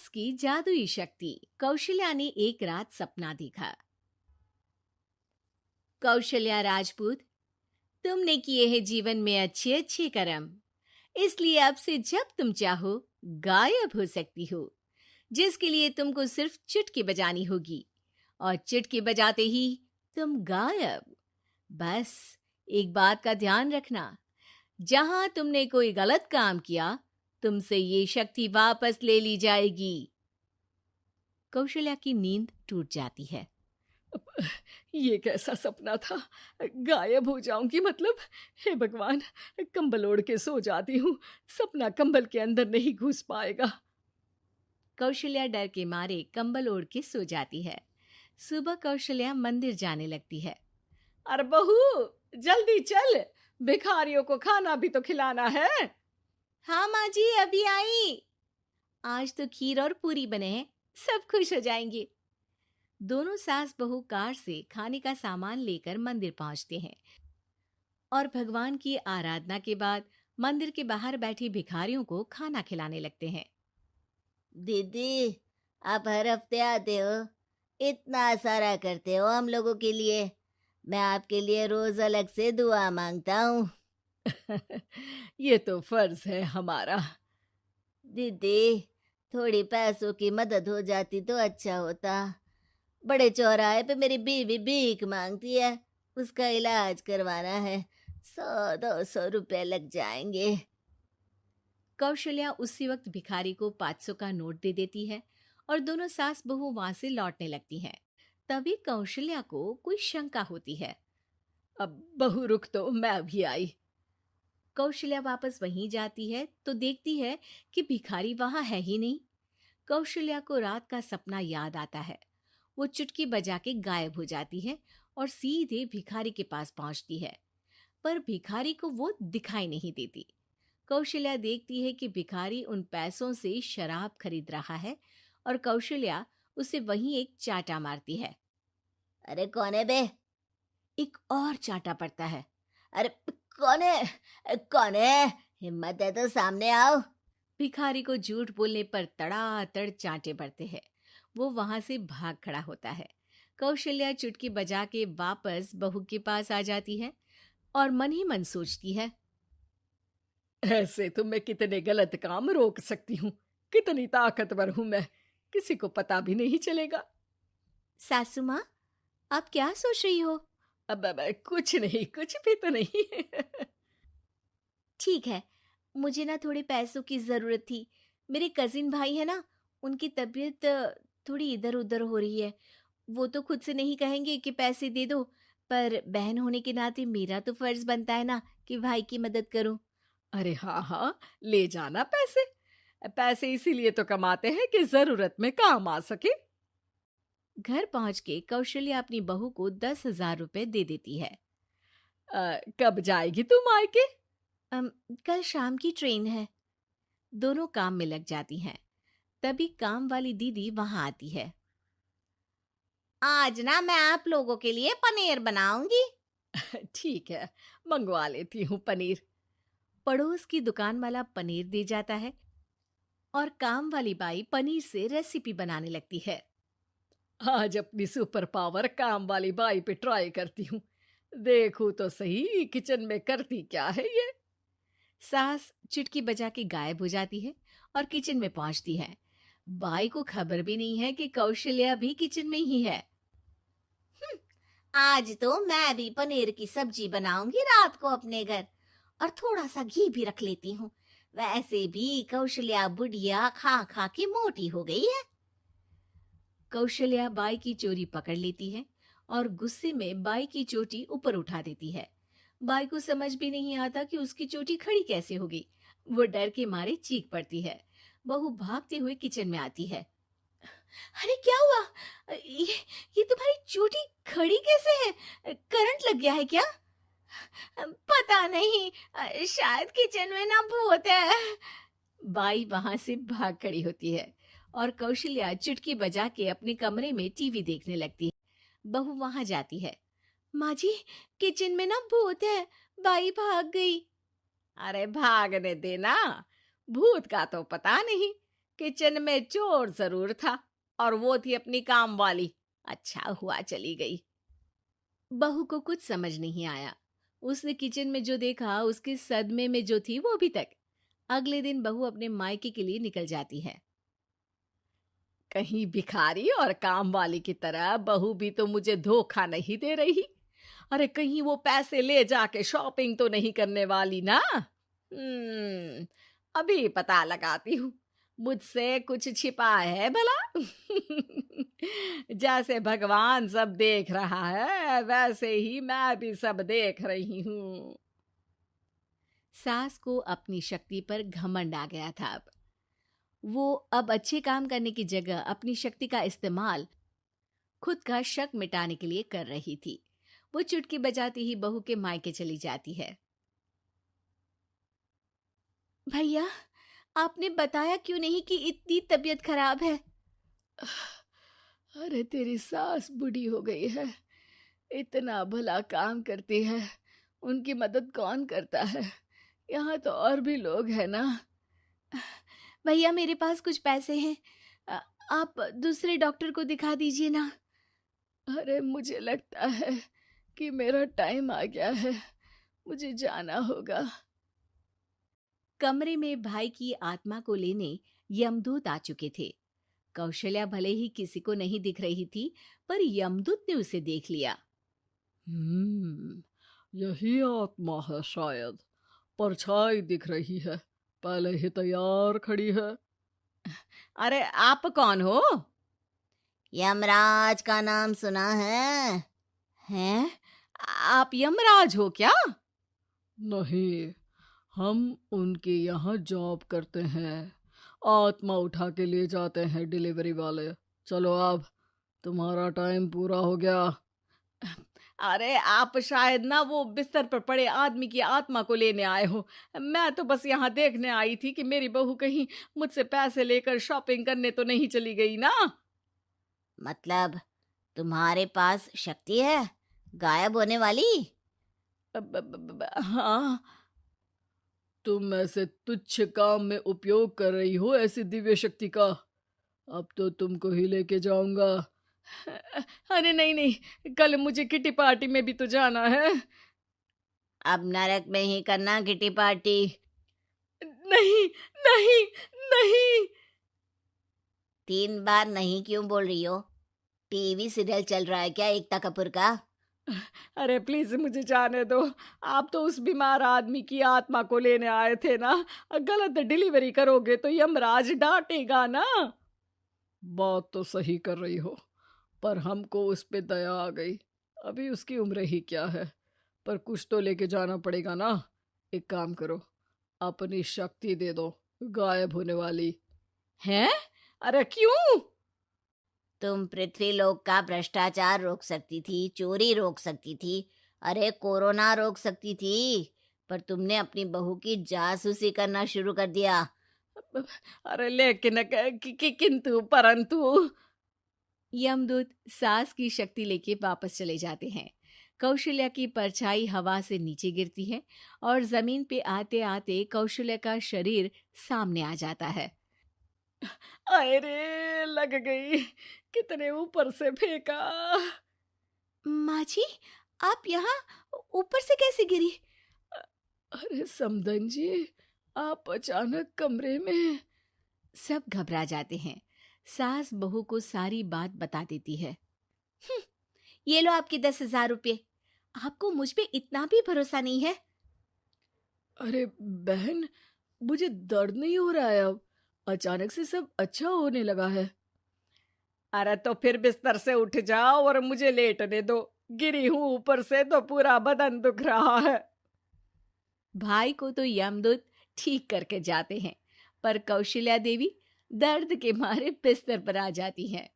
सास की जादुई शक्ति। कौशल्या ने एक रात सपना देखा। कौशल्या राजपूत, तुमने किए हैं जीवन में अच्छे अच्छे कर्म, इसलिए अब से जब तुम चाहो गायब हो सकती हो, जिसके लिए तुमको सिर्फ चुटकी बजानी होगी और चुटकी बजाते ही तुम गायब। बस एक बात का ध्यान रखना, जहां तुमने कोई गलत काम किया, तुमसे ये शक्ति वापस ले ली जाएगी। कौशल्या की नींद टूट जाती है। ये कैसा सपना था? गायब हो जाऊंगी मतलब? हे भगवान, कंबल ओढ़ के सो जाती हूँ, सपना कंबल के अंदर नहीं घुस पाएगा। कौशल्या डर के मारे कंबल ओढ़ के सो जाती है। सुबह कौशल्या मंदिर जाने लगती है। अरे बहू, जल्दी चल, भिखारियों को खाना भी तो खिलाना है। हाँ माँ जी, अभी आई। आज तो खीर और पूरी बने हैं, सब खुश हो जाएंगे। दोनों सास बहू कार से खाने का सामान लेकर मंदिर पहुंचते हैं और भगवान की आराधना के बाद मंदिर के बाहर बैठी भिखारियों को खाना खिलाने लगते हैं। दीदी, आप हर हफ्ते आते हो, इतना सारा करते हो हम लोगों के लिए। मैं आपके लिए रोज अलग से दुआ मांगता हूँ। ये तो फर्ज है हमारा। दीदी, थोड़ी पैसों की मदद हो जाती तो अच्छा होता। बड़े चौराहे पे मेरी बीवी भीख मांगती है, उसका इलाज करवाना है, 100-200 रुपए लग जाएंगे। कौशल्या उसी वक्त भिखारी को 500 का नोट दे देती है और दोनों सास बहू वहां से लौटने लगती हैं। तभी कौशल्या को कोई शंका होती है। अब बहू रुक, तो मैं अभी आई। कौशल्या वापस वहीं जाती है तो देखती है कि भिखारी वहां है ही नहीं। कौशल्या को रात का सपना याद आता है। वो चुटकी बजा के गायब हो जाती है और सीधे भिखारी के पास पहुंचती है, पर भिखारी को वो दिखाई नहीं देती। कौशल्या देखती है कि भिखारी उन पैसों से शराब खरीद रहा है और कौशल्या उसे वहीं एक चाटा मारती है। अरे कौन है बे? एक और चाटा पड़ता है। अरे कौन है? कौन है? हिम्मत है तो सामने आओ। भिखारी को झूठ बोलने पर तड़ातड़ चांटे पड़ते हैं। वो वहां से भाग खड़ा होता है। कौशल्या चुटकी बजा के वापस बहू के पास आ जाती है और मन ही मन सोचती है, ऐसे तो मैं कितने गलत काम रोक सकती हूँ, कितनी ताकतवर हूँ मैं, किसी को पता भी नहीं चलेगा। सासू माँ, आप क्या सोच रही हो? अब कुछ नहीं, कुछ भी तो नहीं। ठीक है, मुझे ना थोड़े पैसों की जरूरत थी। मेरे कजिन भाई है ना, उनकी तबीयत थोड़ी इधर उधर हो रही है। वो तो खुद से नहीं कहेंगे कि पैसे दे दो, पर बहन होने के नाते मेरा तो फर्ज बनता है ना कि भाई की मदद करूं। अरे हाँ हाँ, ले जाना पैसे। पैसे इसीलिए तो कमाते हैं कि जरूरत में काम आ सके। घर पहुंच के कौशल्या अपनी बहू को 10,000 रुपए दे देती है। कब जाएगी तू मायके? अम, कल शाम की ट्रेन है। दोनों काम में लग जाती हैं। तभी काम वाली दीदी वहां आती है। आज ना मैं आप लोगों के लिए पनीर बनाऊंगी। ठीक है, मंगवा लेती हूँ पनीर। पड़ोस की दुकान वाला पनीर दे जाता है और काम वाली बाई पनीर से रेसिपी बनाने लगती है। आज अपनी सुपर पावर काम वाली बाई पे ट्राई करती हूँ, देखूं तो सही किचन में करती क्या है ये। सास चुटकी बजा के गायब हो जाती है और किचन में पहुंचती है। बाई को खबर भी नहीं है कि कौशल्या भी किचन में ही है। आज तो मैं भी पनीर की सब्जी बनाऊंगी रात को अपने घर, और थोड़ा सा घी भी रख लेती हूँ। वैसे भी कौशल्या बुढ़िया खा खा के मोटी हो गई है। कौशल्या बाई की चोरी पकड़ लेती है और गुस्से में बाई की चोटी ऊपर उठा देती है। बाई को समझ भी नहीं आता कि उसकी चोटी खड़ी कैसे हो गई। वो डर के मारे चीख पड़ती है। बहू भागते हुए किचन में आती है। अरे क्या हुआ? ये तुम्हारी चोटी खड़ी कैसे है? करंट लग गया है क्या? पता नहीं, शायद किचन में ना भूत है। बाई वहां से भाग खड़ी होती है और कौशल्या चुटकी बजा के अपने कमरे में टीवी देखने लगती है। बहू वहां जाती है। माँ जी, किचन में ना भूत है, बाई भाग गई। अरे भागने देना, भूत का तो पता नहीं, किचन में चोर जरूर था और वो थी अपनी काम वाली। अच्छा हुआ चली गई। बहू को कुछ समझ नहीं आया। उसने किचन में जो देखा उसके सदमे में जो थी वो अभी तक। अगले दिन बहू अपने मायके के लिए निकल जाती है। कहीं भिखारी और काम वाली की तरह बहू भी तो मुझे धोखा नहीं दे रही। अरे कहीं वो पैसे ले जाके शॉपिंग तो नहीं करने वाली ना। अभी पता लगाती हूँ मुझसे कुछ छिपा है भला। जैसे भगवान सब देख रहा है वैसे ही मैं भी सब देख रही हूँ। सास को अपनी शक्ति पर घमंड आ गया था। वो अब अच्छे काम करने की जगह अपनी शक्ति का इस्तेमाल खुद का शक मिटाने के लिए कर रही थी। वो चुटकी बजाती ही बहू के मायके चली जाती है। भैया, आपने बताया क्यों नहीं कि इतनी तबीयत खराब है? अरे तेरी सास बूढ़ी हो गई है, इतना भला काम करती है, उनकी मदद कौन करता है? यहाँ तो और भी लोग हैं ना। भैया, मेरे पास कुछ पैसे हैं। आप दूसरे डॉक्टर को दिखा दीजिए ना। अरे मुझे लगता है कि मेरा टाइम आ गया है, मुझे जाना होगा। कमरे में भाई की आत्मा को लेने यमदूत आ चुके थे। कौशल्या भले ही किसी को नहीं दिख रही थी, पर यमदूत ने उसे देख लिया। यही आत्मा है शायद, परछाई दिख रही है, पहले ही तैयार खड़ी है। अरे आप कौन हो? यमराज का नाम सुना है? हैं? आप यमराज हो क्या? नहीं, हम उनके यहाँ जॉब करते हैं, आत्मा उठा के ले जाते हैं डिलीवरी वाले। चलो अब तुम्हारा टाइम पूरा हो गया। अरे आप शायद ना वो बिस्तर पर पड़े आदमी की आत्मा को लेने आए हो। मैं तो बस यहाँ देखने आई थी कि मेरी बहू कहीं मुझसे पैसे लेकर शॉपिंग करने तो नहीं चली गई ना। मतलब तुम्हारे पास शक्ति है गायब होने वाली? हाँ। तुम ऐसे तुच्छ काम में उपयोग कर रही हो ऐसी दिव्य शक्ति का। अब तो तुमको ही लेके जाऊंगा। अरे नहीं नहीं, कल मुझे किटी पार्टी में भी तो जाना है। अब नरक में ही करना किटी पार्टी। नहीं नहीं नहीं। 3 बार नहीं क्यों बोल रही हो? टीवी सीरियल चल रहा है क्या एकता कपूर का? अरे प्लीज मुझे जाने दो। आप तो उस बीमार आदमी की आत्मा को लेने आए थे ना। गलत डिलीवरी करोगे तो यमराज डांटेगा ना। बात तो सही कर रही हो, पर हमको उस पे दया आ गई। अभी उसकी उम्र ही क्या है, पर कुछ तो लेके जाना पड़ेगा ना। एक काम करो, अपनी शक्ति दे दो, गायब होने वाली। हैं? अरे क्यों? तुम पृथ्वी लोक का भ्रष्टाचार रोक सकती थी, चोरी रोक सकती थी, अरे कोरोना रोक सकती थी, पर तुमने अपनी बहू की जासूसी करना शुरू कर दिया। अरे लेकिन किंतु परंतु। यमदूत सास की शक्ति लेके वापस चले जाते हैं। कौशल्या की परछाई हवा से नीचे गिरती है और जमीन पे आते आते कौशल्या का शरीर सामने आ जाता है। अरे लग गई, कितने ऊपर से फेंका। माँ जी, आप यहाँ ऊपर से कैसे गिरी? अरे समधन जी, आप अचानक कमरे में। सब घबरा जाते हैं। सास बहू को सारी बात बता देती है। ये लो आपके 10,000 रुपये। आपको मुझ पे इतना भी भरोसा नहीं है? अरे बहन, मुझे दर्द नहीं हो रहा है, अब अचानक से सब अच्छा होने लगा है। अरे तो फिर बिस्तर से उठ जाओ और मुझे लेटने दो। गिरी हूं ऊपर से तो पूरा बदन दुख रहा है। भाई को तो यमदूत ठीक करके जाते हैं, पर कौशल्या देवी दर्द के मारे बिस्तर पर आ जाती हैं।